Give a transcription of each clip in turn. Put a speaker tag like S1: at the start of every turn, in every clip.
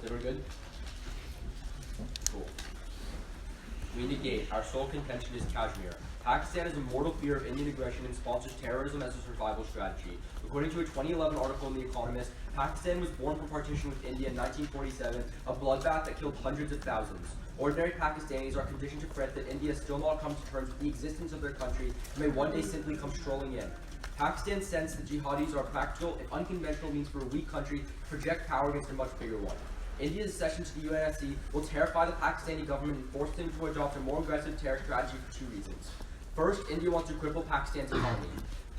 S1: Everyone good? Cool. We negate. Our sole contention is Kashmir. Pakistan has a mortal fear of Indian aggression and sponsors terrorism as a survival strategy. According to a 2011 article in The Economist, Pakistan was born from partition with India in 1947, a bloodbath that killed hundreds of thousands. Ordinary Pakistanis are conditioned to fret that India still not come to terms with the existence of their country and may one day simply come strolling in. Pakistan sense that jihadis are practical and unconventional means for a weak country to project power against a much bigger one. India's accession to the UNSC will terrify the Pakistani government and force them to adopt a more aggressive terror strategy for two reasons. First, India wants to cripple Pakistan's economy.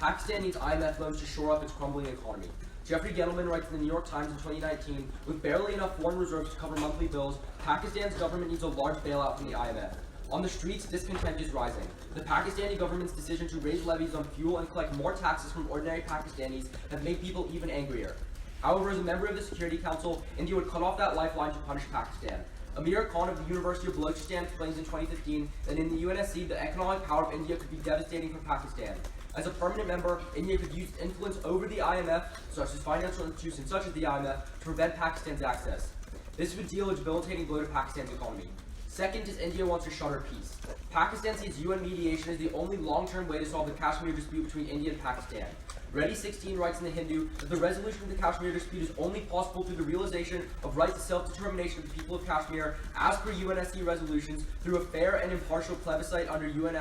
S1: Pakistan needs IMF loans to shore up its crumbling economy. Jeffrey Gettleman writes in the New York Times in 2019, with barely enough foreign reserves to cover monthly bills, Pakistan's government needs a large bailout from the IMF. On the streets, discontent is rising. The Pakistani government's decision to raise levies on fuel and collect more taxes from ordinary Pakistanis have made people even angrier. However, as a member of the Security Council, India would cut off that lifeline to punish Pakistan. Amir Khan of the University of Balochistan explains in 2015 that in the UNSC, the economic power of India could be devastating for Pakistan. As a permanent member, India could use influence over the IMF, such as financial institutions such as the IMF, to prevent Pakistan's access. This would deal a debilitating blow to Pakistan's economy. Second is India wants to shutter peace. Pakistan sees UN mediation as the only long-term way to solve the Kashmir dispute between India and Pakistan. Reddy 16 writes in The Hindu that the resolution of the Kashmir dispute is only possible through the realization of right to self-determination of the people of Kashmir as per UNSC resolutions through a fair and impartial plebiscite under UN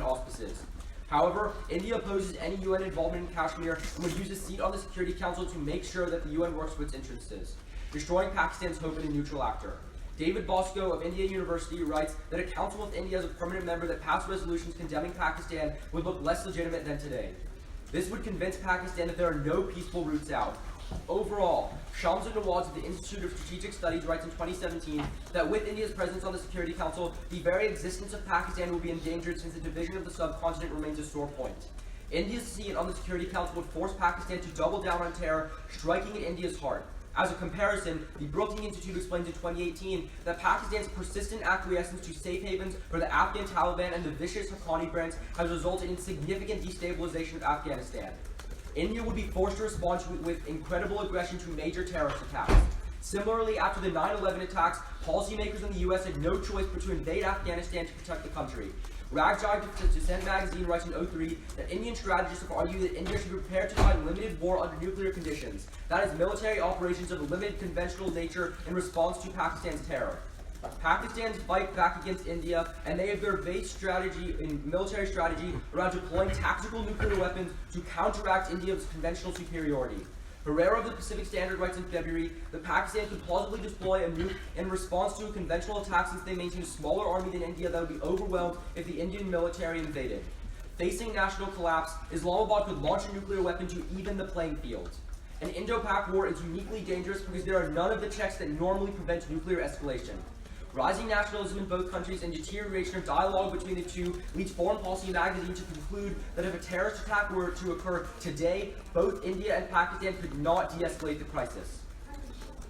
S1: auspices. However, India opposes any UN involvement in Kashmir and would use a seat on the Security Council to make sure that the UN works for its interests, destroying Pakistan's hope in a neutral actor. David Bosco of India University writes that a council with India as a permanent member that passed resolutions condemning Pakistan would look less legitimate than today. This would convince Pakistan that there are no peaceful routes out. Overall, Shamsa Nawaz of the Institute of Strategic Studies writes in 2017 that with India's presence on the Security Council, the very existence of Pakistan will be endangered since the division of the subcontinent remains a sore point. India's seat on the Security Council would force Pakistan to double down on terror, striking at India's heart. As a comparison, the Brookings Institute explains in 2018 that Pakistan's persistent acquiescence to safe havens for the Afghan Taliban and the vicious Haqqani brands has resulted in significant destabilization of Afghanistan. India would be forced to respond with incredible aggression to major terrorist attacks. Similarly, after the 9/11 attacks, policymakers in the U.S. had no choice but to invade Afghanistan to protect the country. Ragjai Dissent magazine writes in 2003 that Indian strategists have argued that India should be prepared to fight limited war under nuclear conditions, that is, military operations of a limited conventional nature in response to Pakistan's terror. Pakistan's fight back against India, and they have their base strategy in military strategy around deploying tactical nuclear weapons to counteract India's conventional superiority. Herrera of the Pacific Standard writes in February that Pakistan could plausibly deploy a nuke in response to a conventional attack since they maintain a smaller army than India that would be overwhelmed if the Indian military invaded. Facing national collapse, Islamabad could launch a nuclear weapon to even the playing field. An Indo-Pak war is uniquely dangerous because there are none of the checks that normally prevent nuclear escalation. Rising nationalism in both countries and deterioration of dialogue between the two leads Foreign Policy magazine to conclude that if a terrorist attack were to occur today, both India and Pakistan could not de-escalate the crisis.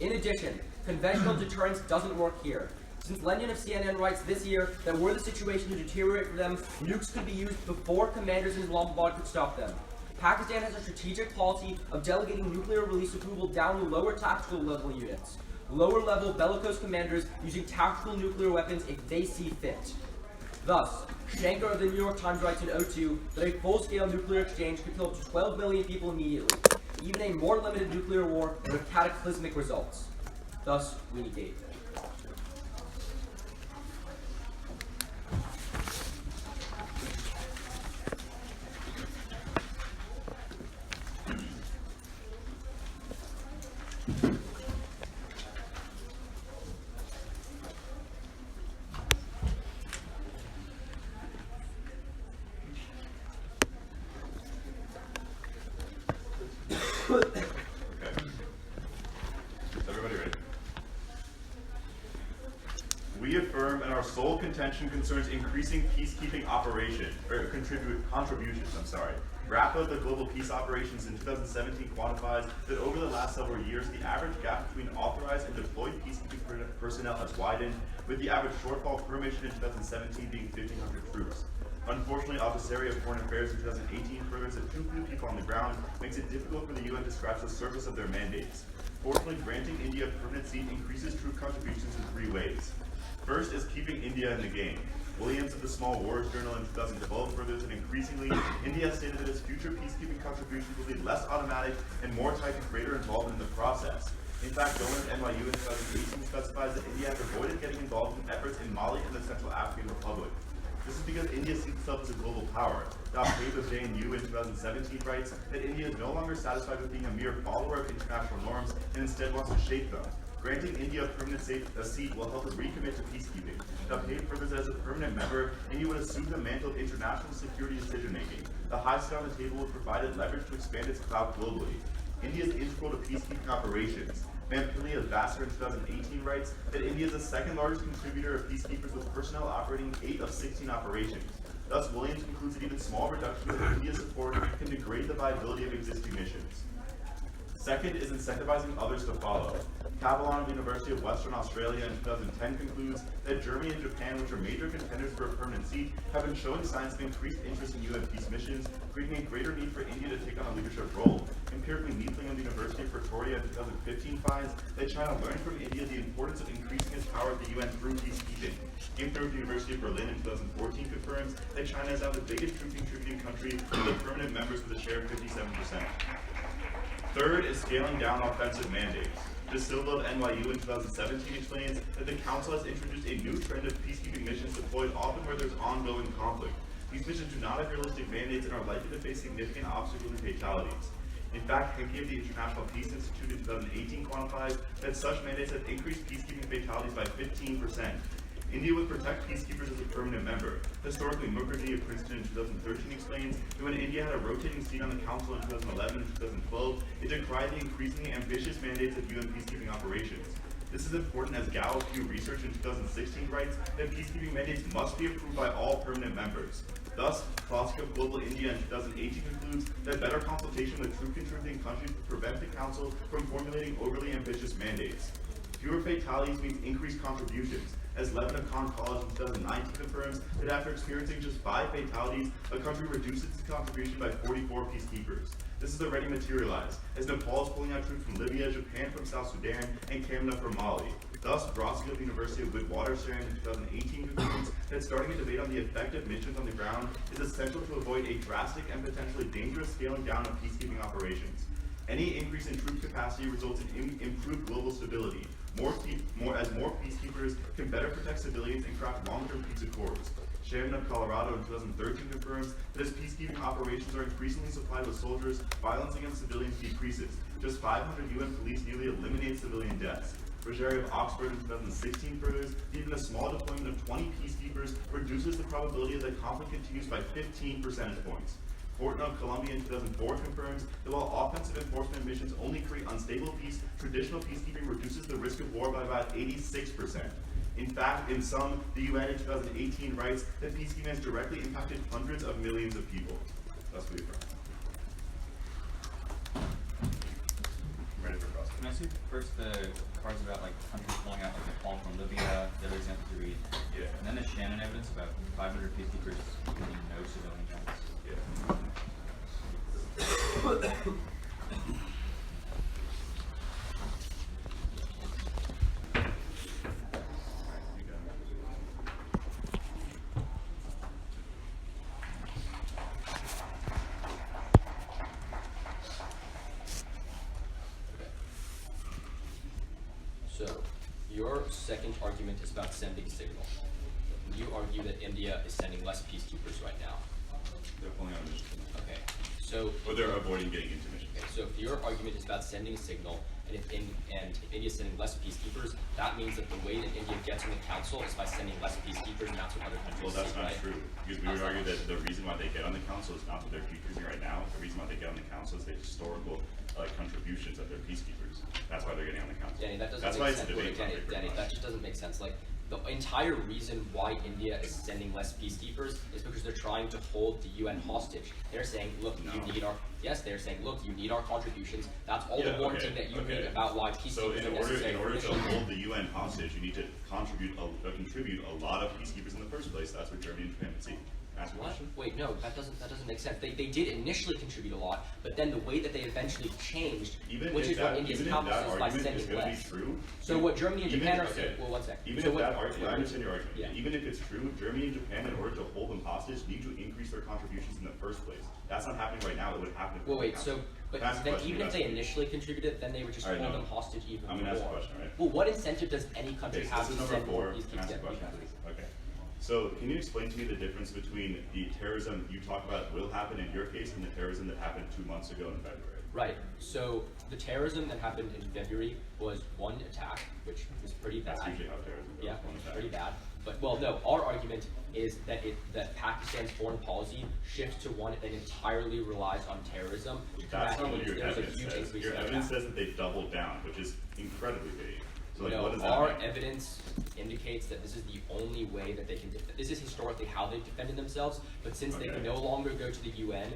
S1: In addition, conventional deterrence doesn't work here. Since Lennon of CNN writes this year that were the situation to deteriorate for them, nukes could be used before commanders in Islamabad could stop them. Pakistan has a strategic policy of delegating nuclear release approval down to lower tactical level units. Lower-level bellicose commanders using tactical nuclear weapons if they see fit. Thus, Shankar of the New York Times writes in 2002 that a full-scale nuclear exchange could kill up to 12 million people immediately. Even a more limited nuclear war would have cataclysmic results. Thus, we negate.
S2: We affirm, and our sole contention concerns increasing peacekeeping contributions. RAPA, the global peace operations in 2017, quantifies that over the last several years, the average gap between authorized and deployed peacekeeping personnel has widened, with the average shortfall per mission in 2017 being 1,500 troops. Unfortunately, Officeria of Foreign Affairs in 2018 furthers that too few people on the ground makes it difficult for the UN to scratch the surface of their mandates. Fortunately, granting India a permanent seat increases troop contributions in 3 ways. First is keeping India in the game. Williams of the Small Wars Journal in 2012 furthers that increasingly, India stated that its future peacekeeping contributions will be less automatic and more tied to greater involvement in the process. In fact, Dolan at NYU in 2018 specifies that India has avoided getting involved in efforts in Mali and the Central African Republic. This is because India sees itself as a global power. Dr. of JNU in 2017 writes that India is no longer satisfied with being a mere follower of international norms and instead wants to shape them. Granting India a permanent seat will help it recommit to peacekeeping. Dr. further says, as a permanent member, India would assume the mantle of international security decision-making. The high seat on the table would provide it leverage to expand its clout globally. India is integral to peacekeeping operations. Vampili of Vassar in 2018 writes that India is the second largest contributor of peacekeepers with personnel operating 8 of 16 operations. Thus, Williams concludes that even small reductions in India's support can degrade the viability of existing missions. Second is incentivizing others to follow. Cavalon of the University of Western Australia in 2010 concludes that Germany and Japan, which are major contenders for a permanent seat, have been showing signs of increased interest in UN peace missions, creating a greater need for India to take on a leadership role. Empirically, Neethling of the University of Pretoria in 2015 finds that China learned from India the importance of increasing its power at the UN through peacekeeping. Aimter of the University of Berlin in 2014 confirms that China is now the biggest troop contributing country with the permanent members with a share of 57%. Third is scaling down offensive mandates. De Silva of NYU in 2017 explains that the Council has introduced a new trend of peacekeeping missions deployed often where there's ongoing conflict. These missions do not have realistic mandates and are likely to face significant obstacles and fatalities. In fact, Henke of the International Peace Institute in 2018 quantifies that such mandates have increased peacekeeping fatalities by 15%. India would protect peacekeepers as a permanent member. Historically, Mukherjee of Princeton in 2013 explains that when India had a rotating seat on the Council in 2011 and 2012, it decried the increasingly ambitious mandates of UN peacekeeping operations. This is important as Gao of Pew Research in 2016 writes that peacekeeping mandates must be approved by all permanent members. Thus, ToC of Global India in 2018 concludes that better consultation with troop contributing countries would prevent the Council from formulating overly ambitious mandates. Fewer fatalities means increased contributions, as Lebanon Khan College in 2019 confirms that after experiencing just 5 fatalities, a country reduces its contribution by 44 peacekeepers. This has already materialized, as Nepal is pulling out troops from Libya, Japan from South Sudan, and Canada from Mali. Thus, Rossi of the University of Witwatersrand in 2018 concludes that starting a debate on the effect of missions on the ground is essential to avoid a drastic and potentially dangerous scaling down of peacekeeping operations. Any increase in troop capacity results in improved global stability. As more peacekeepers can better protect civilians and craft long-term peace accords. Shannon of Colorado in 2013 confirms that as peacekeeping operations are increasingly supplied with soldiers, violence against civilians decreases. Just 500 UN police nearly eliminate civilian deaths. Rogeri of Oxford in 2016 furthers that even a small deployment of 20 peacekeepers reduces the probability that conflict continues by 15 percentage points. Fortin of Columbia in 2004 confirms that while offensive enforcement missions only create unstable peace, traditional peacekeeping reduces the risk of war by about 86%. In fact, in sum, the UN in 2018 writes that peacekeeping has directly impacted hundreds of millions of people. Thus we affirm. Ready for cross?
S3: Can I see first the cards about like countries pulling out like Nepal from Libya, the other example to read?
S2: Yeah.
S3: And then the Shannon evidence about 500 peacekeepers getting no civilian deaths.
S2: Yeah.
S1: So, your second argument is about sending signal. You argue that India is sending less peacekeepers right now.
S2: They're pulling out a mission.
S1: Okay. So,
S2: Or they're avoiding getting into missions.
S1: okay, so if your argument is about sending a signal, and if India is sending less peacekeepers, that means that the way that India gets in the council is by sending less peacekeepers, and that's what other countries
S2: Well, that's
S1: see,
S2: not
S1: right?
S2: true. Because we would argue that the reason why they get on the council is not that they're peacekeeping right now. The reason why they get on the council is the historical contributions of their peacekeepers. That's why they're getting on the council.
S1: Danny, that doesn't
S2: That's
S1: make
S2: why it's
S1: sense.
S2: a debate
S1: Danny,
S2: topic,
S1: Danny,
S2: pretty
S1: that
S2: much.
S1: just doesn't make sense. Like, the entire reason why India is sending less peacekeepers is because they're trying to hold the UN hostage. They're saying, look,
S2: No.
S1: you need our, yes, they're saying, look, you need our contributions. That's all
S2: Yeah,
S1: the warranting
S2: okay,
S1: that you
S2: okay.
S1: need about why
S2: So
S1: peacekeepers
S2: in
S1: are necessary.
S2: order to
S1: for mission.
S2: hold the UN hostage, you need to contribute a lot of peacekeepers in the first place. That's what Germany and Japan would see. Ask a
S1: What?
S2: question.
S1: Wait, no, that doesn't make sense. They did initially contribute a lot, but then the way that they eventually changed, which is what India's accomplices by
S2: argument is
S1: sending
S2: going to
S1: less.
S2: be true.
S1: So what Germany and
S2: even
S1: Japan
S2: if-
S1: are saying, well, one second.
S2: Even
S1: So
S2: if
S1: what-
S2: that argument, I understand your argument.
S1: Yeah.
S2: Even if it's true, Germany and Japan, in order to hold them hostage, need to increase their contributions in the first place. That's not happening right now. It would happen.
S1: Well, wait, so, but
S2: Can I ask a
S1: then
S2: question?
S1: even if they initially contributed, then they would just
S2: Alright,
S1: hold
S2: no.
S1: them hostage even
S2: I'm
S1: more.
S2: gonna ask a question, right?
S1: Well, what incentive does any country
S2: Okay, so
S1: have
S2: this
S1: to
S2: is
S1: send
S2: number
S1: more
S2: 4.
S1: peacekeepers?
S2: Can I ask a question, please? Okay. So, can you explain to me the difference between the terrorism you talk about will happen in your case and the terrorism that happened 2 months ago in February?
S1: Right. So the terrorism that happened in February was one attack, which was pretty bad.
S2: That's usually how terrorism goes.
S1: Yeah,
S2: one attack.
S1: pretty bad. But well, no. Our argument is that that Pakistan's foreign policy shifts to one that entirely relies on terrorism. To
S2: That's
S1: combat
S2: not what
S1: aliens.
S2: your
S1: There was a
S2: evidence
S1: huge
S2: says.
S1: increase
S2: Your
S1: in
S2: evidence
S1: attacks.
S2: says that they doubled down, which is incredibly vague. So, like,
S1: No,
S2: what does that
S1: our
S2: mean?
S1: evidence indicates that this is the only way that they can. This is historically how they've defended themselves. But since they
S2: Okay.
S1: can no longer go to the UN,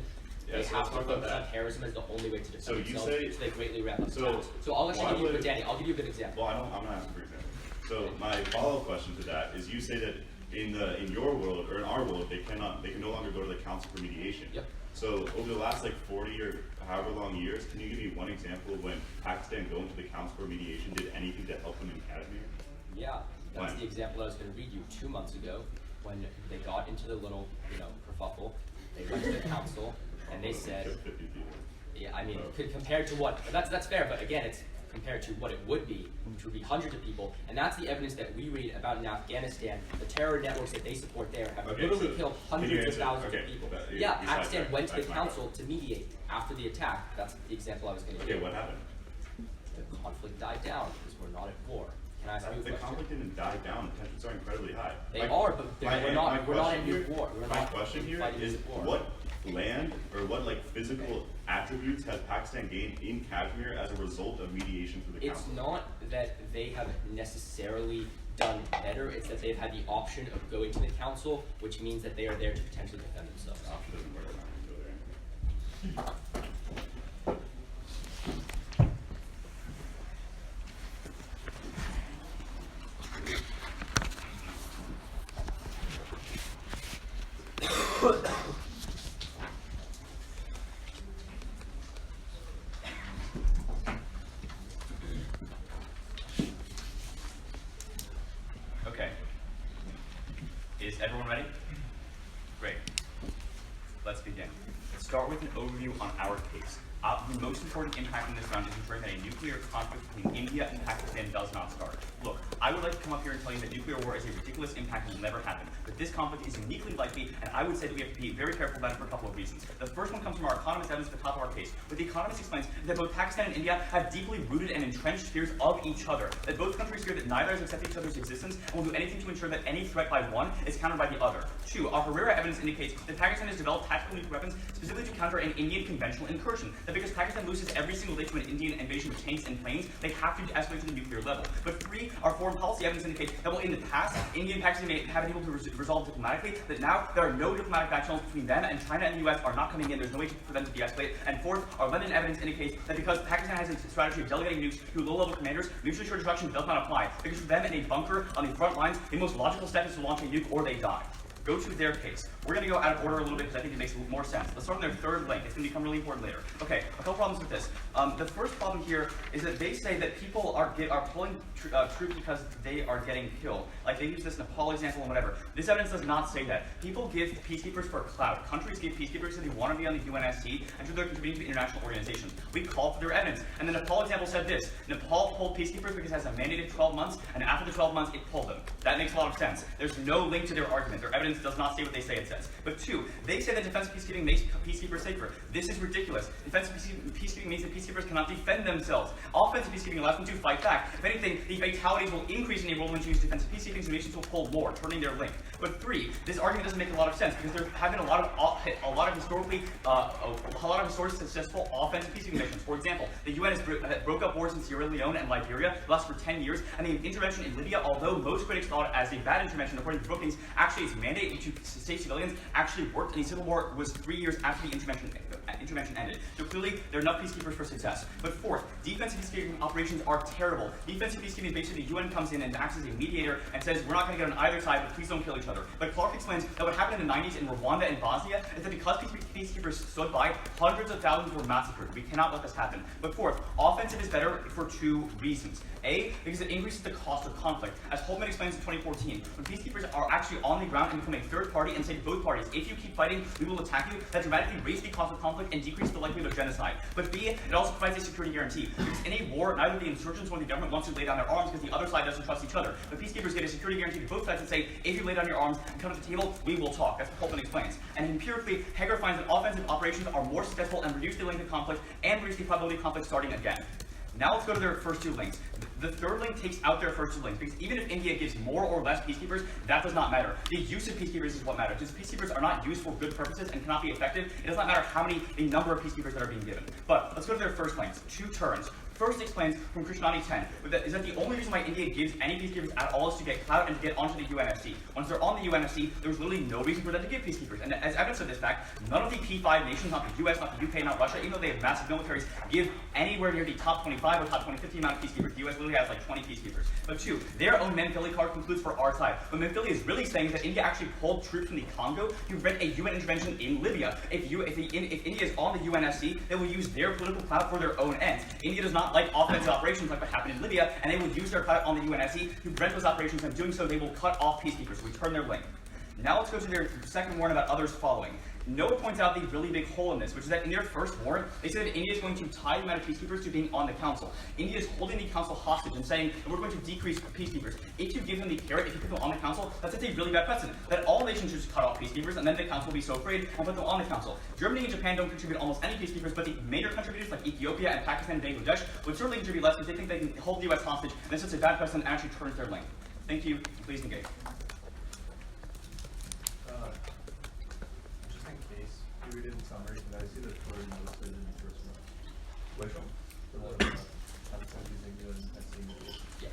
S2: Yeah,
S1: they
S2: so
S1: have
S2: let's
S1: to
S2: talk about
S1: focus on
S2: that.
S1: terrorism as the only way to defend
S2: So you
S1: themselves.
S2: say-
S1: so they greatly ramp up
S2: so
S1: attacks. So I'll actually
S2: why
S1: give you,
S2: would-
S1: but Danny, I'll give you a good example.
S2: Well, I'm not asking for example. So my follow-up question to that is, you say that in your world or in our world, they can no longer go to the Council for Mediation.
S1: Yep.
S2: So over the last 40 or however long years, can you give me one example of when Pakistan going to the Council for Mediation did anything to help them in Kashmir?
S1: Yeah, that's
S2: When?
S1: the example I was going to read you 2 months ago when they got into the little, kerfuffle. They went to the council and they said,
S2: Killed 50 people.
S1: yeah, I mean, compared to what? That's fair, but again, it's compared to what it would be, which would be hundreds of people, and that's the evidence that we read about in Afghanistan. The terror networks that they support there have
S2: Okay,
S1: literally
S2: so
S1: killed
S2: can you
S1: hundreds of
S2: answer-
S1: thousands
S2: okay,
S1: of people.
S2: but you-
S1: Yeah,
S2: you
S1: Pakistan
S2: sidetracked.
S1: went to the
S2: That's my
S1: council to mediate after the attack. That's the example I was going to
S2: Okay,
S1: give.
S2: what happened?
S1: The conflict died down because we're not at war. Can I ask you a
S2: The
S1: question?
S2: conflict didn't die down. The tensions are incredibly high.
S1: They are, but we're not
S2: question
S1: in
S2: here-
S1: war. We're
S2: My
S1: not
S2: question here
S1: fighting
S2: is,
S1: war.
S2: what land or what physical attributes has Pakistan gained in Kashmir as a result of mediation through the
S1: It's
S2: council?
S1: not that they have necessarily done better, it's that they've had the option of going to the council, which means that they are there to potentially defend themselves.
S2: The option doesn't work. I'm not gonna go there.
S4: Okay. Is everyone ready? Great. Let's begin. Let's start with an overview on our case. The most important impact in this round is ensuring that a nuclear conflict between India and Pakistan does not start. Look, I would like to come up here and tell you that nuclear war is a ridiculous impact and will never happen. But this conflict is uniquely likely, and I would say that we have to be very careful about it for a couple of reasons. The first one comes from our economist evidence at the top of our case, where the economist explains that both Pakistan and India have deeply rooted and entrenched fears of each other. That both countries fear that neither has accepted each other's existence and will do anything to ensure that any threat by one is countered by the other. Two, our Herrera evidence indicates that Pakistan has developed tactical nuclear weapons specifically to counter an Indian conventional incursion. That because Pakistan loses every single day to an Indian invasion with tanks and planes, they have to escalate to the nuclear level. But three, our foreign policy evidence indicates that while in the past, India and Pakistan may have been able to resolve diplomatically, that now there are no diplomatic back channels between them, and China and the US are not coming in. There's no way for them to de-escalate. And fourth, our London evidence indicates that because Pakistan has a strategy of delegating nukes to low-level commanders, mutually assured destruction does not apply. Because for them in a bunker on the front lines, the most logical step is to launch a nuke or they die. Go to their case. We're going to go out of order a little bit because I think it makes more sense. Let's start on their third link. It's going to become really important later. Okay, a couple problems with this. The first problem here is that they say that people are pulling troops because they are getting killed. Like they use this Nepal example and whatever. This evidence does not say that. People give peacekeepers for clout. Countries give peacekeepers because they want to be on the UNSC and so they're contributing to international organizations. We call for their evidence. And the Nepal example said this. Nepal pulled peacekeepers because it has a mandated 12 months, and after the 12 months, it pulled them. That makes a lot of sense. There's no link to their argument. Their evidence does not say what they say it says. But two, they say that defensive peacekeeping makes peacekeepers safer. This is ridiculous. Defensive peacekeeping means that peacekeepers cannot defend themselves. Offensive peacekeeping allows them to fight back. If anything, the fatalities will increase in the enrollment to use defensive peacekeeping, so nations will pull more, turning their link. But three, this argument doesn't make a lot of sense because there have been a lot of historically successful offensive peacekeeping missions. For example, the UN has broke up wars in Sierra Leone and Liberia, lasted for 10 years, and the intervention in Libya, although most critics thought it as a bad intervention, according to Brookings, actually is mandated mandate to save civilians actually worked, and the civil war was 3 years after the intervention ended. So clearly, there are enough peacekeepers for success. But fourth, defensive peacekeeping operations are terrible. Defensive peacekeeping, basically the UN comes in and acts as a mediator and says, we're not going to get on either side, but please don't kill each other. But Clark explains that what happened in the 90s in Rwanda and Bosnia is that because peacekeepers stood by, hundreds of thousands were massacred. We cannot let this happen. But fourth, offensive is better for 2 reasons. A, because it increases the cost of conflict. As Holtman explains in 2014, when peacekeepers are actually on the ground and become a third party and say to both parties, if you keep fighting, we will attack you, that dramatically raises the cost of conflict and decreases the likelihood of genocide. But B, it also provides a security guarantee. Because in a war, neither the insurgents nor the government wants to lay down their arms because the other side doesn't trust each other. But peacekeepers get a security guarantee to both sides and say, if you lay down your arms and come to the table, we will talk. That's what Holtman explains. And empirically, Hager finds that offensive operations are more successful and reduce the length of conflict and reduce the probability of conflict starting again. Now let's go to their first 2 links. The third link takes out their first 2 links, because even if India gives more or less peacekeepers, that does not matter. The use of peacekeepers is what matters. Because peacekeepers are not used for good purposes and cannot be effective, it does not matter the number of peacekeepers that are being given. But let's go to their first links, 2 turns. First explains from Krishnani 10 is that the only reason why India gives any peacekeepers at all is to get clout and to get onto the UNSC. Once they're on the UNSC, there's literally no reason for them to give peacekeepers. And as evidence of this fact, none of the P5 nations, not the US, not the UK, not Russia, even though they have massive militaries, give anywhere near the top 25 or top 20, amount of peacekeepers. The US literally has like 20 peacekeepers. But 2, their own Manfili card concludes for our side. What Manfili is really saying is that India actually pulled troops from the Congo to prevent a UN intervention in Libya. If India is on the UNSC, they will use their political clout for their own ends. India does not like offensive operations like what happened in Libya, and they will use their clout on the UNSC to prevent those operations, and doing so they will cut off peacekeepers. We turn their link. Now let's go to their second warrant about others following. Noah points out the really big hole in this, which is that in their first warrant, they say that India is going to tie the amount of peacekeepers to being on the council. India is holding the council hostage and saying that we're going to decrease peacekeepers. If you give them the carrot, if you put them on the council, that sets a really bad precedent. That all nations should just cut off peacekeepers, and then the council will be so afraid and put them on the council. Germany and Japan don't contribute almost any peacekeepers, but the major contributors like Ethiopia and Pakistan and Bangladesh would certainly contribute less because they think they can hold the US hostage, and this sets a bad precedent and actually turns their link. Thank you. Please engage.
S5: Just in case, you read it in summary, but I see the third listed in the first one.
S1: Which one?
S5: The one about outside using the testing.
S1: Yeah.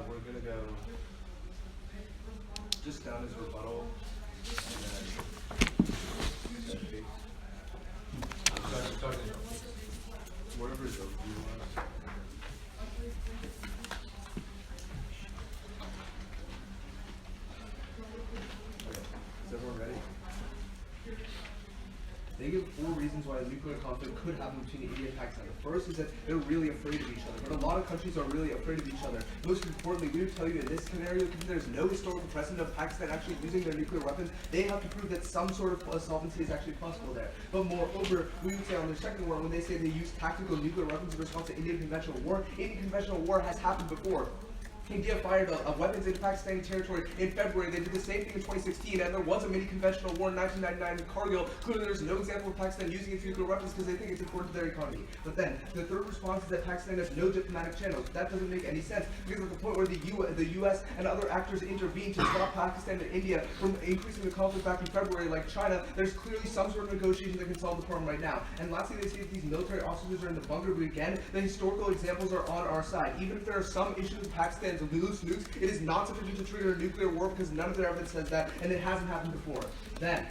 S5: We're gonna go just down as rebuttal, and then whatever is over you want. Okay, is everyone ready? They give 4 reasons why a nuclear conflict could happen between India and Pakistan. The first is that they're really afraid of each other, but a lot of countries are really afraid of each other. Most importantly, we would tell you in this scenario, because there's no historical precedent of Pakistan actually using their nuclear weapons, they have to prove that some sort of solvency is actually possible there. But moreover, we would say on their second war, when they say they use tactical nuclear weapons in response to Indian conventional war has happened before. India fired weapons into Pakistani territory in February. They did the same thing in 2016, and there was a mini-conventional war in 1999 in Kargil. Clearly, there's no example of Pakistan using its nuclear weapons because they think it's important to their economy. But then, the third response is that Pakistan has no diplomatic channels. That doesn't make any sense, because at the point where the U.S. and other actors intervene to stop Pakistan and India from increasing the conflict back in February, like China, there's clearly some sort of negotiation that can solve the problem right now. And lastly, they say that these military officers are in the bunker, but again, the historical examples are on our side. Even if there are some issues with Pakistan's loose nukes, it is not sufficient to trigger a nuclear war because none of their evidence says that, and it hasn't happened before. Then,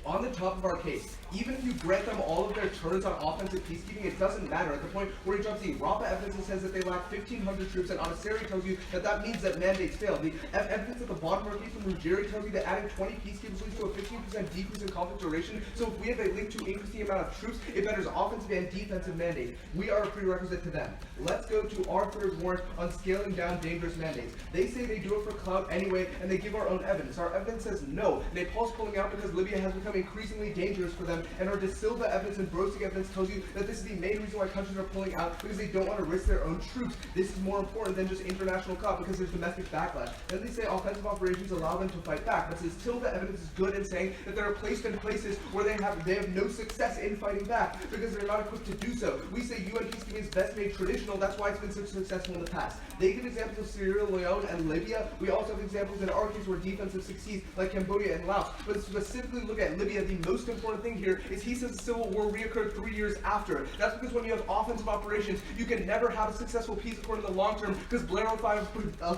S5: on the top of our case, even if you grant them all of their turns on offensive peacekeeping, it doesn't matter. At the point where he drops the RAPA evidence and says that they lack 1,500 troops, and Anasari tells you that that means that mandates fail. The evidence at the bottom of our case from Ruggieri tells you that adding 20 peacekeepers leads to a 15% decrease in conflict duration. So if we have a link to increase the amount of troops, it betters offensive and defensive mandates. We are a prerequisite to them. Let's go to our third warrant on scaling down dangerous mandates. They say they do it for clout anyway, and they give our own evidence. Our evidence says no. Nepal's pulling out because Libya has become become increasingly dangerous for them, and our De Silva evidence and Brosig evidence tells you that this is the main reason why countries are pulling out, because they don't want to risk their own troops. This is more important than just international cop, because there's domestic backlash. Then they say offensive operations allow them to fight back, but De Silva evidence is good in saying that they are placed in places where they have no success in fighting back, because they're not equipped to do so. We say UN peacekeeping is best made traditional, that's why it's been so successful in the past. They give examples of Sierra Leone and Libya. We also have examples in our case where defensive succeeds, like Cambodia and Laos. But specifically look at Libya, the most important thing here is he says the civil war reoccurred 3 years after. That's because when you have offensive operations, you can never have a successful peace accord in the long term, because Blair 05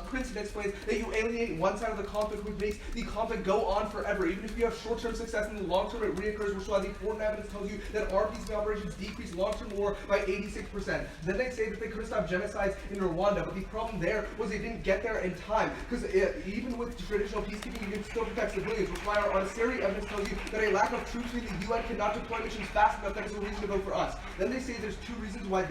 S5: Princeton explains that you alienate one side of the conflict, which makes the conflict go on forever. Even if you have short-term success in the long term, it reoccurs, which is why the important evidence tells you that our peacekeeping operations decrease long-term war by 86%. Then they say that they could have stopped genocides in Rwanda, but the problem there was they didn't get there in time, because even with traditional peacekeeping, you can still protect civilians, which is why our Oniseri evidence tells you that a lack of troops in the UN cannot deploy missions fast enough. That is a reason to vote for us. Then they say there's two reasons why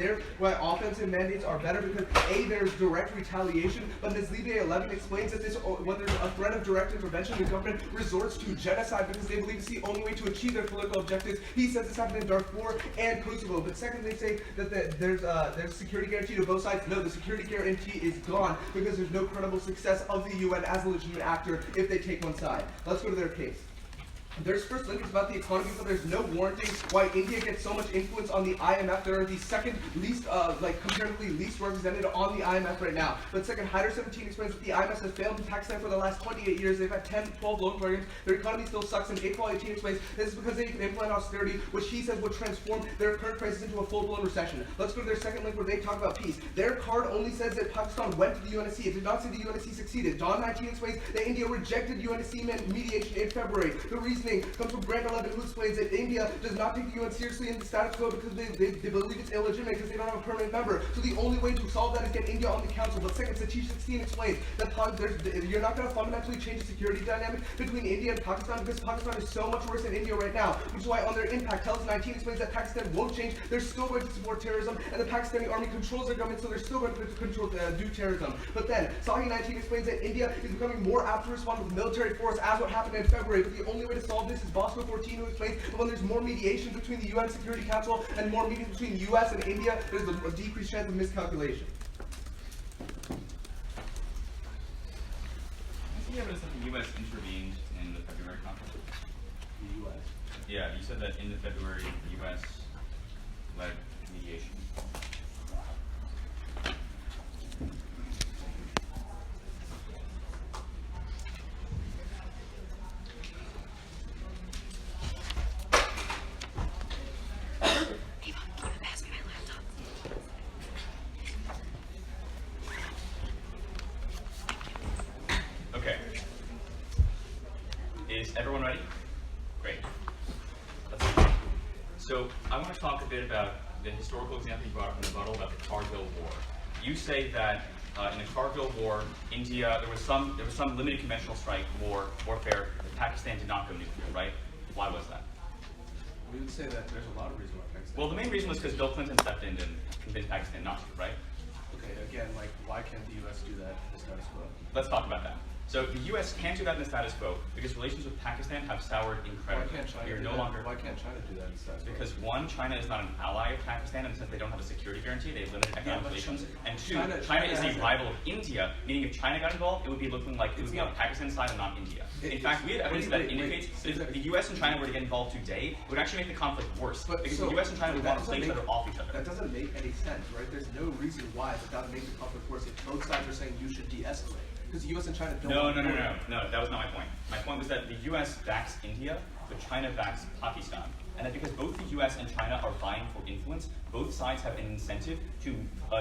S5: offensive mandates are better, because A, there's direct retaliation, but Ms. Libya 11 explains that when there's a threat of direct intervention, the government resorts to genocide because they believe it's the only way to achieve their political objectives. He says this happened in Darfur and Kosovo. But second, they say that there's security guarantee to both sides. No, the security guarantee is gone because there's no credible success of the UN as a legitimate actor if they take one side. Let's go to their case. There's first link is about the economy, but there's no warranting why India gets so much influence on the IMF. They're the second least, comparatively least represented on the IMF right now. But second, Hyder 17 explains that the IMF has failed in Pakistan for the last 28 years. They've had 10, 12 loan programs. Their economy still sucks. And April 18 explains this is because they can implement austerity, which he says would transform their current crisis into a full-blown recession. Let's go to their second link where they talk about peace. Their card only says that Pakistan went to the UNSC. It did not say the UNSC succeeded. Don 19 explains that India rejected UNSC mediation in February. The reasoning comes from Grant 11, who explains that India does not take the UN seriously in the status quo because they believe it's illegitimate because they don't have a permanent member. So the only way to solve that is get India on the council. But second, Satish 16 explains that you're not going to fundamentally change the security dynamic between India and Pakistan because Pakistan is so much worse than India right now, which is why on their impact, Tells 19 explains that Pakistan won't change. They're still going to support terrorism, and the Pakistani army controls their government, so they're still going to do terrorism. But then, Sahi 19 explains that India is becoming more apt to respond with military force as what happened in February, but the only way to solve this is Bosco 14, who explains that when there's more mediation between the UN Security Council and more meetings between the US and India, there's a decreased chance of miscalculation.
S3: Is the evidence that the U.S. intervened in the February conflict?
S5: The US?
S3: Yeah, you said that in the February, the U.S. led mediation. Okay. Is everyone ready? Great. Let's begin. So I want to talk a bit about the historical example you brought up in the rebuttal about the Kargil War. You say that in the Kargil War, India, there was some limited conventional strike warfare. Pakistan did not go nuclear, right? Why was that?
S6: We would say that there's a lot of reasons why Pakistan.
S3: Well, the main reason was because Bill Clinton stepped in and convinced Pakistan not to, right?
S6: Okay, again, like, why can't the U.S. do that in the status quo?
S3: Let's talk about that. So the U.S. can't do that in the status quo because relations with Pakistan have soured incredibly.
S6: Why can't China
S3: We are
S6: do
S3: no
S6: that?
S3: longer.
S6: Why can't China do that in the status quo?
S3: Because one, China is not an ally of Pakistan in the sense they don't have a security guarantee, they have limited economic
S6: but
S3: relations. And two,
S6: China
S3: China is
S6: has
S3: a
S6: that.
S3: rival of India, meaning if China got involved, it would be looking like it would be on Pakistan's side and not India. In fact, we have evidence that indicates that if the US and China were to get involved today, it would actually make the conflict worse. Because the US and China would want to play each other off each other.
S5: That doesn't make any sense, right? There's no reason why that would make the conflict worse if both sides are saying you should de-escalate. Because the US and China don't
S3: No,
S5: want to
S3: no, that was not my point. My point was that the US backs India, but China backs Pakistan. And that because both the US and China are vying for influence, both sides have an incentive to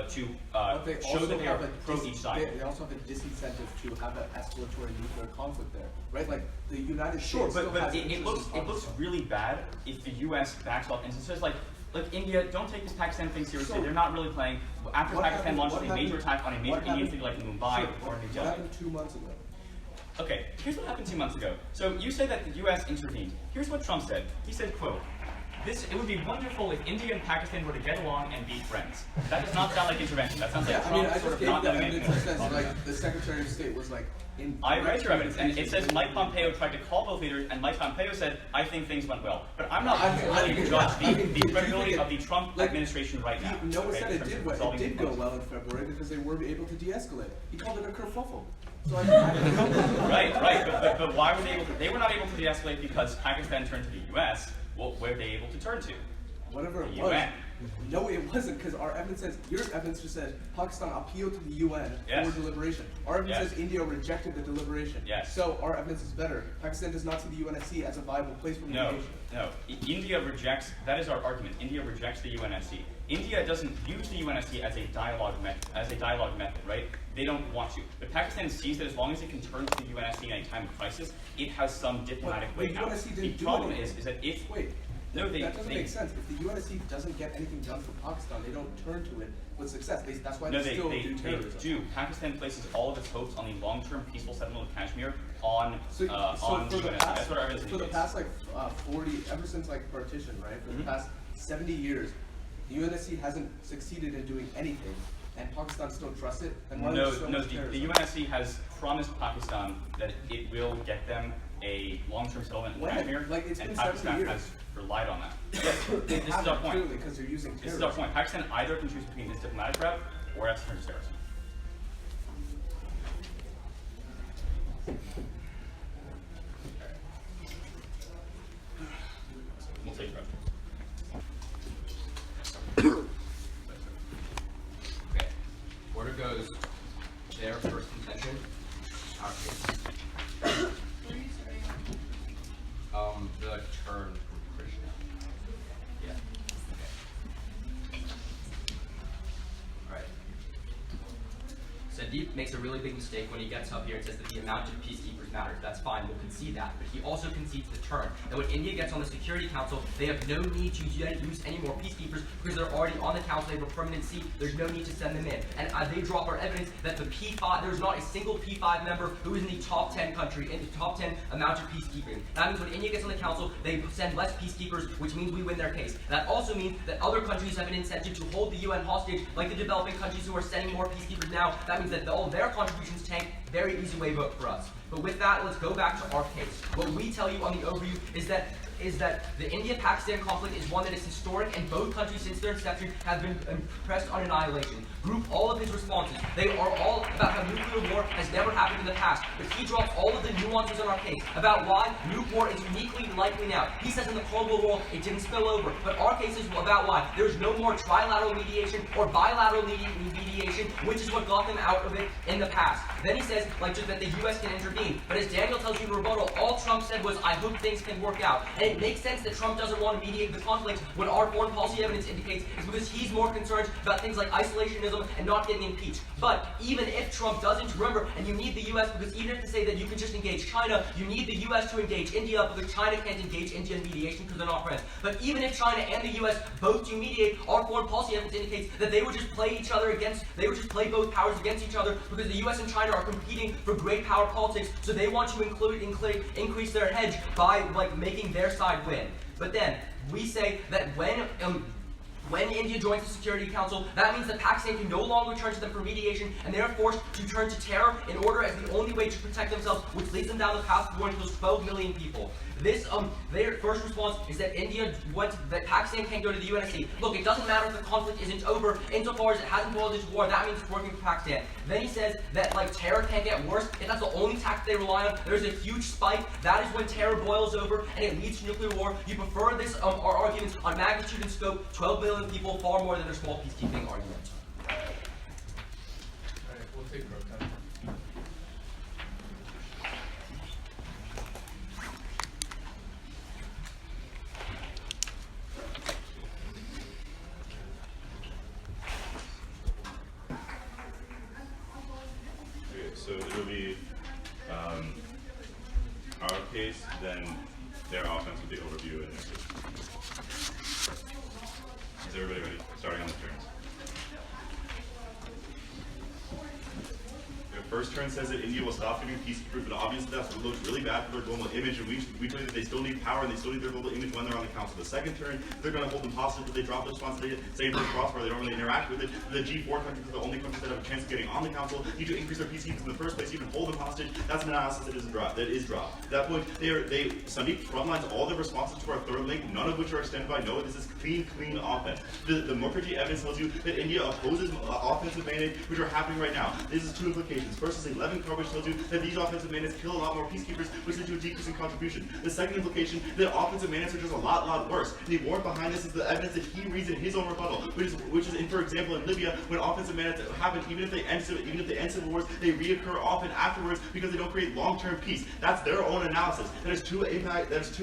S3: show that they are pro each side.
S5: They also have a disincentive to have an escalatory nuclear conflict there, right? Like the United States
S3: Sure,
S5: still
S3: but
S5: has
S3: it looks
S5: Pakistan.
S3: really bad if the US backs off and says like India, don't take this Pakistan thing seriously.
S5: So,
S3: they're not really playing. After
S5: what
S3: Pakistan
S5: happened-
S3: launches
S5: what
S3: a major
S5: happened-
S3: attack on a major
S5: what
S3: Indian
S5: happened-
S3: city like Mumbai
S5: Sure,
S3: or New
S5: what
S3: Delhi.
S5: happened 2 months ago?
S3: Okay, here's what happened 2 months ago. So you say that the US intervened. Here's what Trump said. He said, quote, It would be wonderful if India and Pakistan were to get along and be friends. That does not sound like intervention. That sounds like
S5: Yeah, I
S3: Trump
S5: mean, I
S3: sort
S5: just
S3: of
S5: gave
S3: not
S5: the
S3: doing
S5: evidence
S3: anything.
S5: that says, like, the Secretary of State was, like, in...
S3: I read your evidence, and it says Mike Pompeo tried to call both leaders, and Mike Pompeo said, I think things went well. But I'm not willing to judge the credibility of the Trump administration right now.
S5: Noah said
S3: in
S5: it
S3: terms
S5: did,
S3: of
S5: it
S3: resolving
S5: did go
S3: conflicts.
S5: well in February because they were able to de-escalate. He called it a kerfuffle. So I don't know.
S3: Right, but why were they able to? They were not able to de-escalate because Pakistan turned to the U.S. Well, where were they able to turn to?
S5: Whatever it
S3: The
S5: was.
S3: UN.
S5: No, it wasn't, because our evidence says, your evidence just says Pakistan appealed to the UN
S3: Yes.
S5: for deliberation. Our evidence
S3: Yes.
S5: says India rejected the deliberation.
S3: Yes.
S5: So our evidence is better. Pakistan does not see the UNSC as a viable place for mediation.
S3: No. India rejects, that is our argument. India rejects the UNSC. India doesn't use the UNSC as a dialogue method, right? They don't want to. But Pakistan sees that as long as it can turn to the UNSC in a time of crisis, it has some diplomatic way
S5: the
S3: out.
S5: UNSC
S3: The
S5: didn't do
S3: problem
S5: anything.
S3: is that if
S5: Wait.
S3: No,
S5: that doesn't make sense. If the UNSC doesn't get anything done for Pakistan, they don't turn to it with success. That's why
S3: No,
S5: they still do
S3: they
S5: terrorism.
S3: do. Pakistan places all of its hopes on the long-term peaceful settlement of Kashmir on
S5: So
S3: on
S5: for
S3: the
S5: the
S3: UNSC.
S5: past,
S3: That's what our evidence
S5: for the
S3: indicates.
S5: past like 40, ever since like partition, right? For
S3: Mhm.
S5: the past 70 years, the UNSC hasn't succeeded in doing anything, and Pakistan still trusts it. And why
S3: No,
S5: there's so
S3: no.
S5: much
S3: The
S5: terrorism?
S3: UNSC has promised Pakistan that it will get them a long-term settlement in
S5: When?
S3: Kashmir,
S5: Like, it's
S3: and
S5: been 70
S3: Pakistan
S5: years.
S3: has relied on that. Yes,
S5: They
S3: this is our
S5: haven't,
S3: point.
S5: clearly, because they're using
S3: This is
S5: terrorism.
S3: our point. Pakistan either can choose between this diplomatic route or else turn to terrorism. We'll take questions.
S1: Okay. Order goes their first contention, our case. The turn from Krishna. Yeah. Okay. Alright. Sandeep makes a really big mistake when he gets up here and says that the amount of peacekeepers matters. That's fine, we'll concede that. But he also concedes the turn. That when India gets on the Security Council, they have no need to use any more peacekeepers because they're already on the council, they have a permanent seat, there's no need to send them in. And they drop our evidence that the P5, there's not a single P5 member who is in the top 10 country, in the top 10 amount of peacekeeping. That means when India gets on the council, they send less peacekeepers, which means we win their case. That also means that other countries have an incentive to hold the UN hostage, like the developing countries who are sending more peacekeepers now. That means that all their contributions tank. Very easy way vote for us. But with that, let's go back to our case. What we tell you on the overview is that the India-Pakistan conflict is one that is historic, and both countries since their inception have been pressed on annihilation. Group all of his responses. They are all about how nuclear war has never happened in the past, but he drops all of the nuances in our case about why nuclear war is uniquely likely now. He says in the Cold War it didn't spill over, but our case is about why there's no more trilateral mediation or bilateral mediation, which is what got them out of it in the past. Then he says, like, just that the U.S. can intervene, but as Daniel tells you in rebuttal, all Trump said was, I hope things can work out. And it makes sense that Trump doesn't want to mediate the conflict. What our foreign policy evidence indicates is because he's more concerned about things like isolationism and not getting impeached. But even if Trump doesn't, remember, and you need the U.S. because even if they say that you can just engage China, you need the U.S. to engage India because China can't engage India in mediation because they're not friends. But even if China and the U.S. both do mediate, our foreign policy evidence indicates that they would just play each other against, they would just play both powers against each other because the U.S. and China are competing for great power politics, so they want to increase their hedge by, like, making their side win. But then, we say that when India joins the Security Council, that means that Pakistan can no longer turn to them for mediation, and they are forced to turn to terror in order as the only way to protect themselves, which leads them down the path of war and kills 12 million people. This, their first response is that that Pakistan can't go to the UNSC. Look, it doesn't matter if the conflict isn't over, insofar as it hasn't boiled into war, that means it's working for Pakistan. Then he says that, like, terror can't get worse. If that's the only tactic they rely on, there's a huge spike. That is when terror boils over, and it leads to nuclear war. You prefer this, our arguments on magnitude and scope, 12 billion people, far more than their small peacekeeping argument.
S6: Alright, we'll take our time.
S2: Okay, so it'll be our case, then their offense with the overview and their case. Is everybody ready? Starting on the turns. Yep. first turn says that India will stop giving peacekeepers, but obviously that looks really bad for their global image, and we tell you that they still need power and they still need their global image when they're on the council. The second turn, they're going to hold them hostage, but they drop the responsibility, say for crossbar, they don't really interact with it. The G4 countries are the only countries that have a chance of getting on the council, need to increase their peacekeepers in the first place, even hold them hostage. That's an analysis that is dropped. At that point, Sandeep frontlines all the responses to our third link, none of which are extended by no. This is clean offense. The Mukherjee evidence tells you that India opposes offensive mandates, which are happening right now. This is two implications. First is 11 coverage tells you that these offensive mandates kill a lot more peacekeepers, which leads to a decrease in contribution. The second implication, that offensive mandates are just a lot worse. And the warrant behind this is the evidence that he reads in his own rebuttal, which is in, for example, in Libya, when offensive mandates happen, even if they end civil wars, they reoccur often afterwards because they don't create long-term peace. That's their own analysis. That is two implications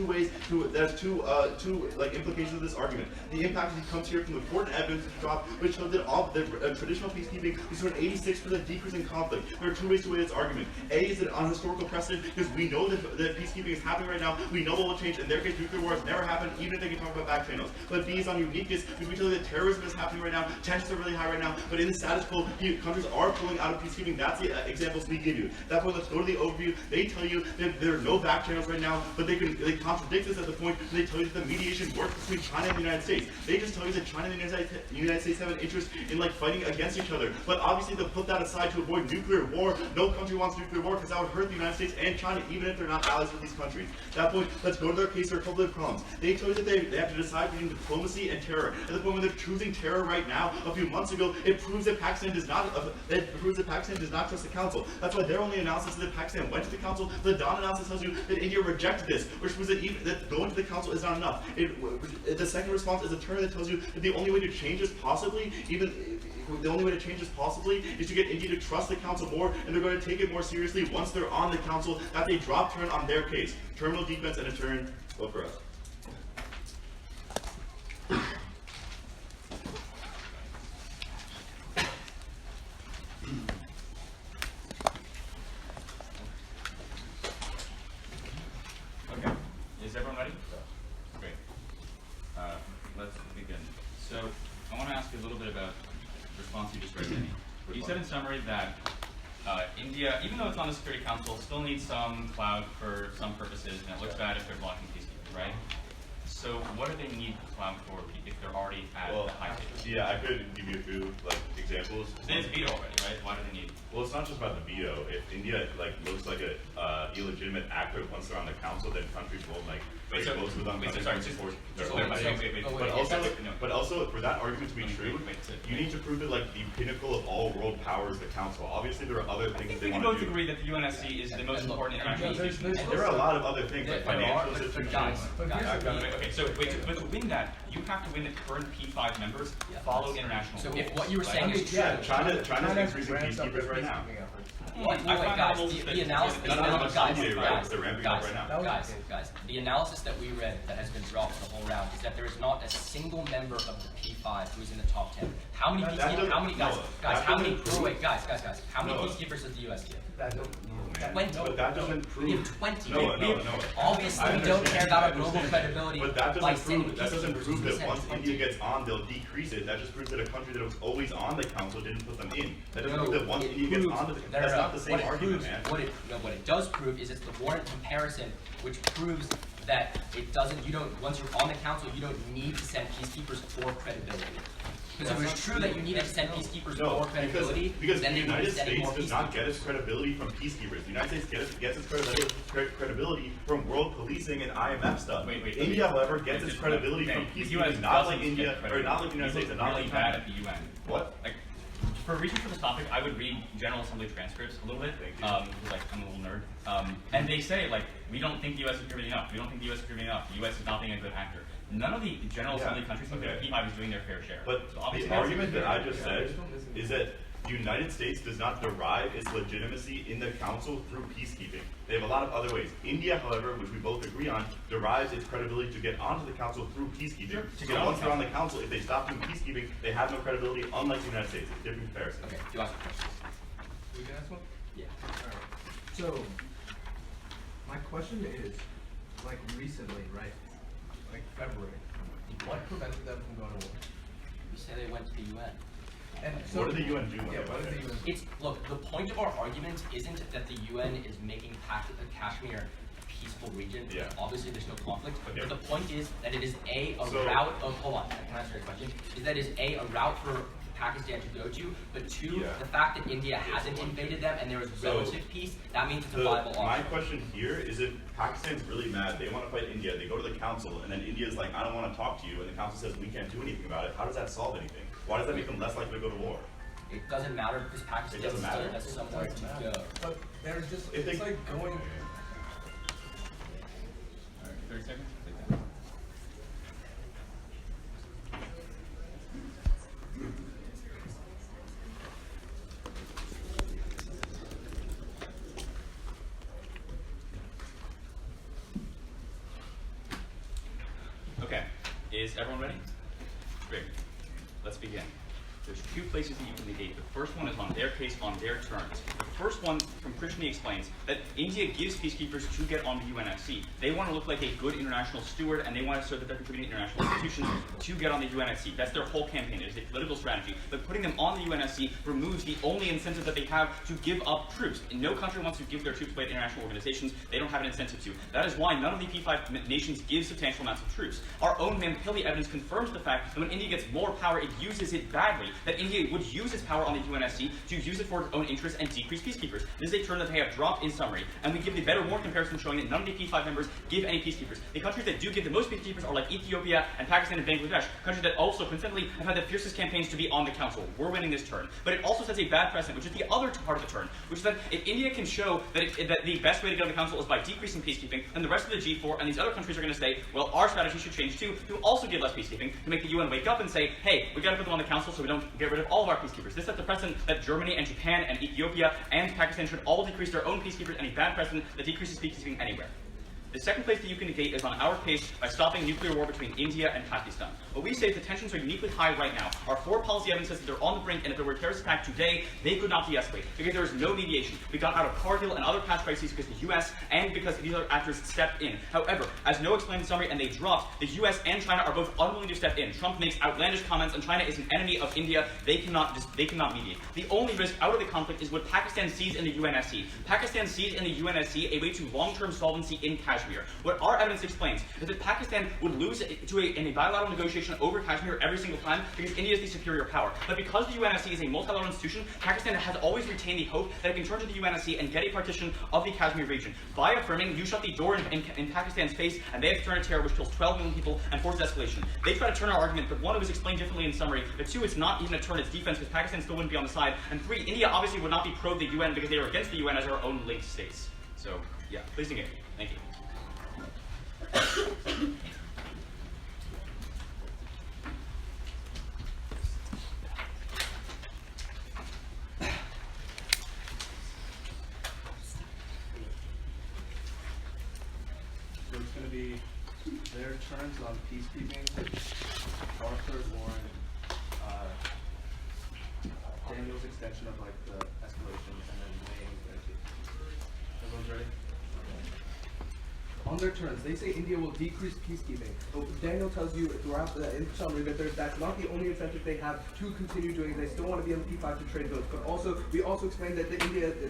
S2: of this argument. The impact comes here from the important evidence dropped, which shows that all the traditional peacekeeping is an 86% decrease in conflict. There are two ways to weigh this argument. A is it on historical precedent, because we know that peacekeeping is happening right now. We know what will change. In their case, nuclear war has never happened, even if they can talk about back channels. But B is on uniqueness, because we tell you that terrorism is happening right now. Tensions are really high right now. But in the status quo, countries are pulling out of peacekeeping. That's the examples we give you. That point, let's go to the overview. They tell you that there are no back channels right now, but they contradict this at the point they tell you that the mediation works between China and the United States. They just tell you that China and the United States have an interest in fighting against each other. But obviously they'll put that aside to avoid nuclear war. No country wants nuclear war because that would hurt the United States and China, even if they're not allies with these countries. At that point, let's go to their case. There are a couple of problems. They tell you that they have to decide between diplomacy and terror. At the point when they're choosing terror right now, a few months ago, it proves that Pakistan does not trust the council. That's why their only analysis is that Pakistan went to the council. The Dawn analysis tells you that India rejected this, which proves that going to the council is not enough. The second response is a turn that tells you that the only way to change this possibly, is to get India to trust the council more, and they're going to take it more seriously once they're on the council. That's a drop turn on their case. Terminal defense and a turn. Vote for us.
S3: Okay. Is everyone ready? Great. Let's begin. So I want to ask you a little bit about the response you just read, Danny. You said in summary that India, even though it's on the Security Council, still needs some clout for some purposes, and it looks bad if they're blocking peacekeeping, right? So what do they need clout for if they're already at the high table?
S2: Yeah, I could give you a few examples.
S3: They have veto already, right? Why do they need?
S2: Well, it's not just about the veto. If India looks like a illegitimate actor once they're on the council, then countries will But also, for that argument to be true, you need to prove that the pinnacle of all world power is the council. Obviously, there are other things they
S3: we
S2: want
S3: can
S2: to do.
S3: both agree that the UNSC is the most important international institution.
S2: And there are a lot of other things like financial institutions.
S3: Okay, so to win that, you have to win the current P5 members follow international
S1: So
S3: rules.
S1: if what you were saying is true,
S2: China's increasing peacekeepers right now.
S1: Wait, guys, the analysis, guys, the analysis that we read that has been dropped for the whole round is that there is not a single member of the P5 who is in the top 10. How many peacekeepers, how many peacekeepers does the US give? 20.
S2: But that doesn't prove.
S1: We have 20.
S2: No.
S1: Obviously, we don't care about our global credibility.
S2: But that
S1: by
S2: doesn't prove that once
S1: 20.
S2: India gets on, they'll decrease it. That just proves that a country that was always on the council didn't put them in. That doesn't prove that once India gets on, that's not the same argument, man.
S1: What it does prove is it's the warrant comparison, which proves that once you're on the council, you don't need to send peacekeepers for credibility. Because if it was true that you needed to send peacekeepers for credibility,
S2: because
S1: then
S2: the
S1: they would
S2: United
S1: be sending
S2: States
S1: more
S2: does not
S1: peacekeepers.
S2: get its credibility from peacekeepers. The United States gets its credibility from world policing and IMF stuff. India, however, gets its credibility from peacekeeping, not like India, or not like the United States, and not like
S3: really bad at the UN.
S2: What?
S3: For research for this topic, I would read General Assembly transcripts a little bit, because I'm a little nerd. And they say, we don't think the U.S. is contributing enough. We don't think the U.S. is contributing enough. The U.S. is not being a good actor. None of the General Assembly countries think that the P5 is doing their fair share.
S2: But
S3: so
S2: the argument that I just said is that the United States does not derive its legitimacy in the council through peacekeeping. They have a lot of other ways. India, however, which we both agree on, derives its credibility to get onto the council through peacekeeping.
S3: Sure.
S2: So once they're on the council, if they stop doing peacekeeping, they have no credibility, unlike the United States. It's a different comparison.
S1: Okay, do you ask a question?
S5: We can ask one?
S1: Yeah.
S5: Alright. So, my question is, recently, right? February. What prevented them from going to war?
S1: You say they went to the UN.
S5: And so,
S2: What did the UN do when
S5: yeah,
S2: they
S5: what
S2: went
S5: did
S2: in?
S5: the UN
S1: It's look. The point of our argument isn't that the UN is making Kashmir a peaceful region.
S2: Yeah.
S1: Obviously, there's no conflict.
S2: Okay.
S1: But the point is that it is a
S2: So-
S1: route of. Hold on. Can I answer your question? Is that is a route for Pakistan to go to, but two,
S2: Yeah.
S1: the fact that India hasn't invaded them and there is
S2: So,
S1: relative peace, that means it's a
S2: The,
S1: viable
S2: my
S1: option.
S2: question here is if Pakistan's really mad, they want to fight India, they go to the council, and then India's like, I don't want to talk to you, and the council says we can't do anything about it. How does that solve anything? Why does that make them less likely to go to war?
S1: It doesn't matter because Pakistan
S2: doesn't
S1: still
S2: matter?
S1: has somewhere to go.
S5: But there's just,
S2: If
S5: it's
S2: they-
S5: like going,
S3: Alright, 30 seconds? Take that. Okay, is everyone ready? Great. Let's begin. There's two places that you can negate. The first one is on their case, on their terms. The first one from Krishna explains that India gives peacekeepers to get on the UNSC. They want to look like a good international steward, and they want to show that they're contributing to international institutions to get on the UNSC. That's their whole campaign. It is a political strategy. But putting them on the UNSC removes the only incentive that they have to give up troops. And no country wants to give their troops away to international organizations. They don't have an incentive to. That is why none of the P5 nations give substantial amounts of troops. Our own Mampili evidence confirms the fact that when India gets more power, it uses it badly. That India would use its power on the UNSC to use it for its own interests and decrease peacekeepers. This is a turn that they have dropped in summary, and we give the better war comparison showing that none of the P5 members give any peacekeepers. The countries that do give the most peacekeepers are like Ethiopia and Pakistan and Bangladesh, countries that also coincidentally have had the fiercest campaigns to be on the council. We're winning this turn. But it also sets a bad precedent, which is the other part of the turn, which is that if India can show that, that the best way to get on the council is by decreasing peacekeeping, then the rest of the G4 and these other countries are going to say, well, our strategy should change too, to also give less peacekeeping, to make the UN wake up and say, hey, we got to put them on the council so we don't get rid of all of our peacekeepers. This sets the precedent that Germany and Japan and Ethiopia and Pakistan should all decrease their own peacekeepers, and a bad precedent that decreases peacekeeping anywhere. The second place that you can negate is on our case by stopping nuclear war between India and Pakistan. What we say is the tensions are uniquely high right now. Our foreign policy evidence says that they're on the brink, and if there were a terrorist attack today, they could not de-escalate because there is no mediation. We got out of Kargil and other past crises because the U.S. and because these other actors stepped in. However, as Noah explained in the summary, and they dropped, the U.S. and China are both unwilling to step in. Trump makes outlandish comments, and China is an enemy of India. They cannot mediate. The only risk out of the conflict is what Pakistan sees in the UNSC. Pakistan sees in the UNSC a way to long-term solvency in Kashmir. What our evidence explains is that Pakistan would lose in a bilateral negotiation over Kashmir every single time because India is the superior power. But because the UNSC is a multilateral institution, Pakistan has always retained the hope that it can turn to the UNSC and get a partition of the Kashmir region. By affirming, you shut the door in Pakistan's face, and they have to turn a terror which kills 12 million people and forces escalation. They try to turn our argument, but one, it was explained differently in summary. But two, it's not even a turn its defense because Pakistan still wouldn't be on the side. And three, India obviously would not be pro the UN because they are against the UN as our own linked states. So, yeah, please engage. Thank you.
S6: So it's going to be their turns on peacekeeping, Arthur, Warren, Daniel's extension of like the escalation, and then Wayne's energy. Everyone's ready?
S5: on their terms, they say India will decrease peacekeeping. But Daniel tells you throughout in summary that that's not the only incentive they have to continue doing it. They still want to be on the P5 to trade votes. But also, we also explained that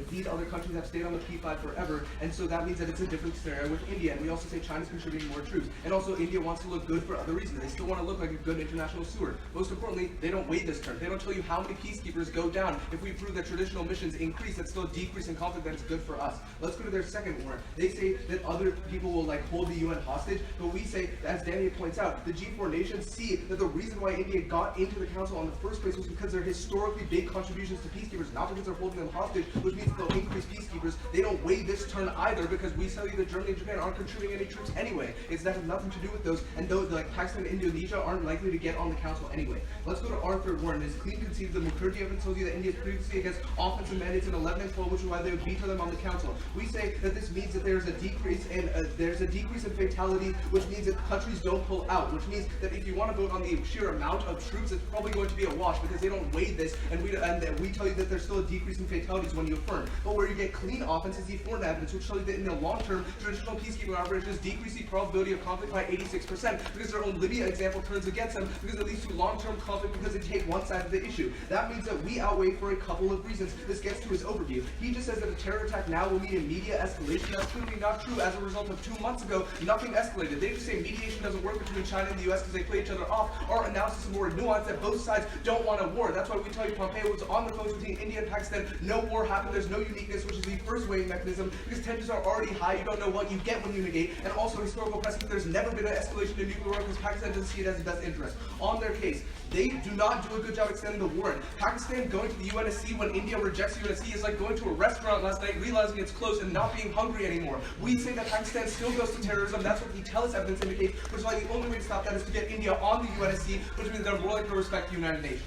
S5: these other countries have stayed on the P5 forever, and so that means that it's a different scenario with India. And we also say China's contributing more troops. And also, India wants to look good for other reasons. They still want to look like a good international steward. Most importantly, they don't wait this turn. They don't tell you how many peacekeepers go down. If we prove that traditional missions increase, that's still a decrease in conflict, that is good for us. Let's go to their second warrant. They say that other people will hold the UN hostage, but we say, as Daniel points out, the G4 nations see that the reason why India got into the council in the first place was because they're historically big contributions to peacekeepers, not because they're holding them hostage, which means they'll increase peacekeepers. They don't weigh this turn either, because we tell you that Germany and Japan aren't contributing any troops anyway. That has nothing to do with those, and those like Pakistan and Indonesia aren't likely to get on the council anyway. Let's go to our third warrant. It's clean concedes the Mukherjee evidence tells you that India is previously against offensive mandates in 11 and 12, which is why they would veto them on the council. We say that this means that there's a decrease in there's a decrease in fatality, which means that countries don't pull out, which means that if you want to vote on the sheer amount of troops, it's probably going to be a wash because they don't weigh this, and we tell you that there's still a decrease in fatalities when you affirm. But where you get clean offense is the foreign evidence, which shows you that in the long term, traditional peacekeeping operations decrease the probability of conflict by 86% because their own Libya example turns against them because it leads to long-term conflict because they take one side of the issue. That means that we outweigh for a couple of reasons. This gets to his overview. He just says that a terror attack now will mean immediate escalation. That's clearly not true. As a result of 2 months ago, nothing escalated. They just say mediation doesn't work between China and the US because they play each other off. Our analysis is more nuanced that both sides don't want a war. That's why we tell you Pompeo was on the phone between India and Pakistan. No war happened. There's no uniqueness, which is the first weighing mechanism because tensions are already high. You don't know what you get when you negate. And also historical precedent. There's never been an escalation in nuclear war because Pakistan doesn't see it as the best interest. On their case, they do not do a good job extending the war. Pakistan going to the UNSC when India rejects the UNSC is like going to a restaurant last night, realizing it's closed and not being hungry anymore. We say that Pakistan still goes to terrorism. That's what the TELUS evidence indicates, which is why the only way to stop that is to get India on the UNSC, which means they're more likely to respect the United Nations.